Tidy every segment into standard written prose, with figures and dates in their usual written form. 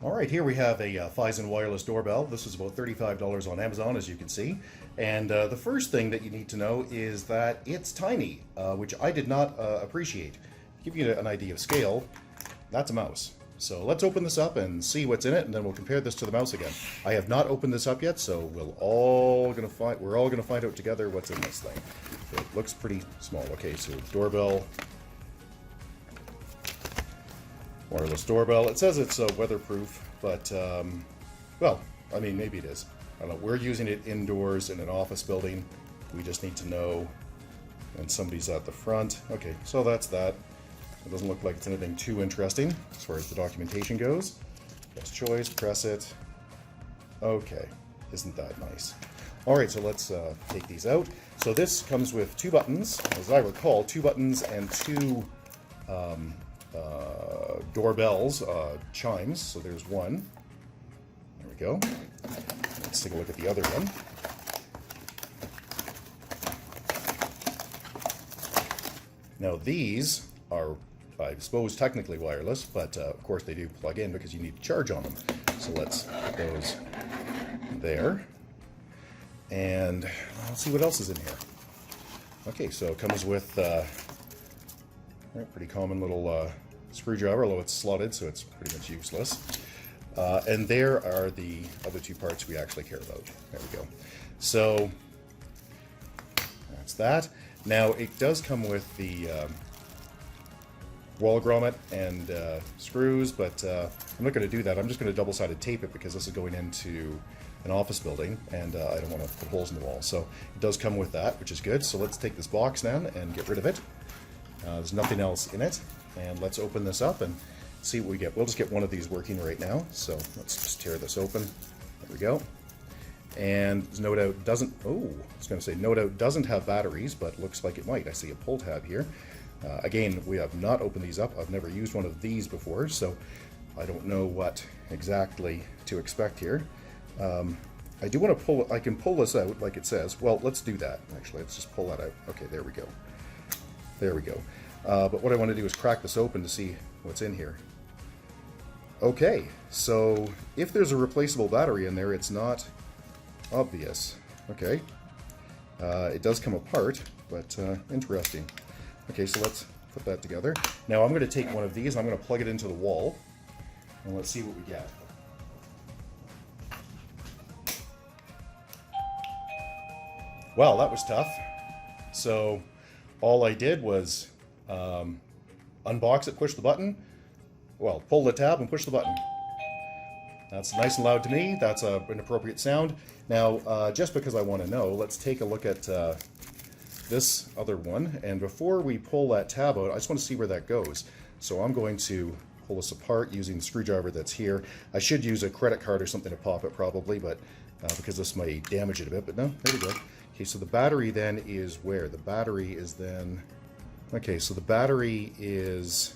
Alright, here we have a Physen wireless doorbell. This is about $35 on Amazon, as you can see. And the first thing that you need to know is that it's tiny, which I did not appreciate. To give you an idea of scale, that's a mouse. So let's open this up and see what's in it, and then we'll compare this to the mouse again. I have not opened this up yet, so we're all gonna find out together what's in this thing. It looks pretty small. Okay, so doorbell. Wireless doorbell. It says it's weatherproof, but, well, I mean, maybe it is. I don't know. We're using it indoors in an office building. We just need to know. And somebody's at the front. Okay, so that's that. It doesn't look like it's anything too interesting as far as the documentation goes. Press choice, press it. Okay, isn't that nice? All right, so let's take these out. So this comes with two buttons, as I recall, two buttons and two doorbells, chimes. So there's one. There we go. Let's take a look at the other one. Now these are, I suppose, technically wireless, but of course they do plug in because you need to charge on them. So let's put those there. And let's see what else is in here. Okay, so it comes with a pretty common little screwdriver, although it's slotted, so it's pretty much useless. And there are the other two parts we actually care about. There we go. So that's that. Now it does come with the wall grommet and screws, but I'm not going to do that. I'm just going to double-sided tape it because this is going into an office building, and I don't want to put holes in the wall. So it does come with that, which is good. So let's take this box now and get rid of it. There's nothing else in it, and let's open this up and see what we get. We'll just get one of these working right now. So let's just tear this open. There we go. And no doubt doesn't, oh, I was going to say no doubt doesn't have batteries, but looks like it might. I see a pull tab here. Again, we have not opened these up. I've never used one of these before, so I don't know what exactly to expect here. I do want to pull, I can pull this out like it says. Well, let's do that, actually. Let's just pull that out. Okay, there we go. There we go. But what I want to do is crack this open to see what's in here. Okay, so if there's a replaceable battery in there, it's not obvious. Okay. It does come apart, but interesting. Okay, so let's put that together. Now I'm going to take one of these, I'm going to plug it into the wall, and let's see what we get. Wow, that was tough. So all I did was unbox it, push the button, well, pull the tab and push the button. That's nice and loud to me. That's an appropriate sound. Now, just because I want to know, let's take a look at this other one. And before we pull that tab out, I just want to see where that goes. So I'm going to pull this apart using the screwdriver that's here. I should use a credit card or something to pop it probably, but because this may damage it a bit, but no, there we go. Okay, so the battery then is where? The battery is then, okay, so the battery is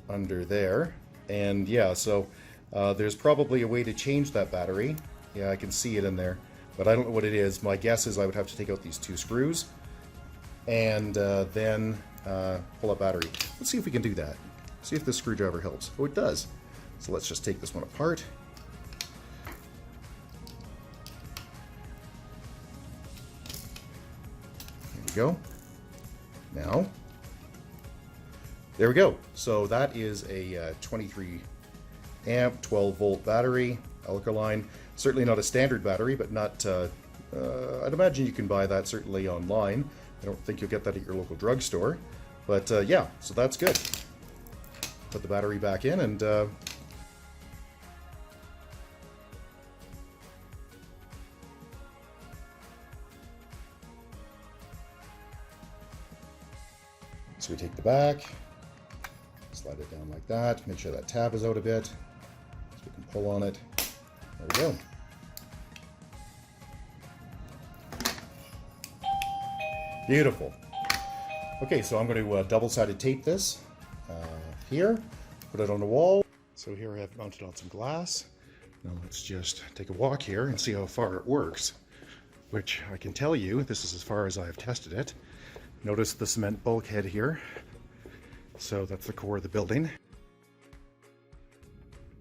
under there. And yeah, so there's probably a way to change that battery. Yeah, I can see it in there, but I don't know what it is. My guess is I would have to take out these two screws and then pull up battery. Let's see if we can do that. See if this screwdriver helps. Oh, it does. So let's just take this one apart. There we go. Now, there we go. So that is a 23 amp, 12 volt battery, alkaline. Certainly not a standard battery, but not, I'd imagine you can buy that certainly online. I don't think you'll get that at your local drugstore. But yeah, so that's good. Put the battery back in and so we take the back, slide it down like that, make sure that tab is out a bit, so we can pull on it. There we go. Beautiful. Okay, so I'm going to double-sided tape this here, put it on the wall. So here I have mounted on some glass. Now let's just take a walk here and see how far it works. which I can tell you, this is as far as I've tested it. Notice the cement bulkhead here. So that's the core of the building.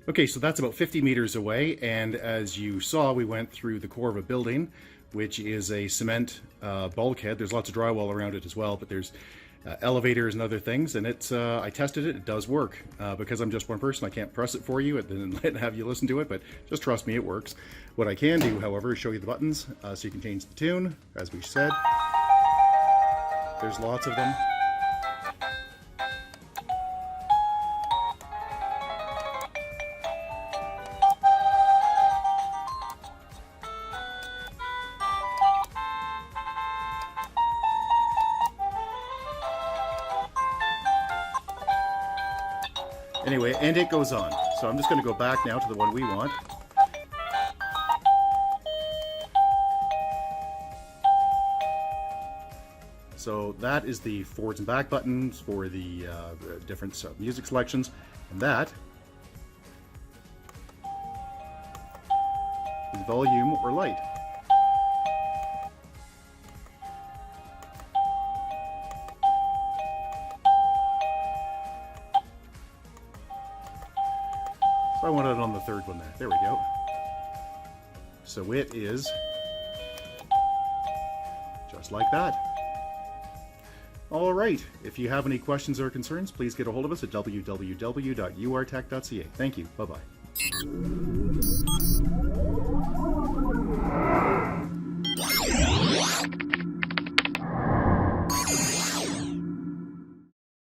Okay, so that's about 50 meters away, and as you saw, we went through the core of a building, which is a cement bulkhead. There's lots of drywall around it as well, but there's elevators and other things, and it's I tested it. It does work. Because I'm just one person, I can't press it for you and then have you listen to it, but just trust me, it works. What I can do, however, is show you the buttons, so you can change the tune, as we said. There's lots of them. Anyway, and it goes on. So I'm just going to go back now to the one we want. So that is the forwards and back buttons for the different music selections. And that is volume or light. So I want it on the third one there. There we go. So it is just like that. All right. If you have any questions or concerns, please get a hold of us at www.urtech.ca. Thank you. Bye-bye.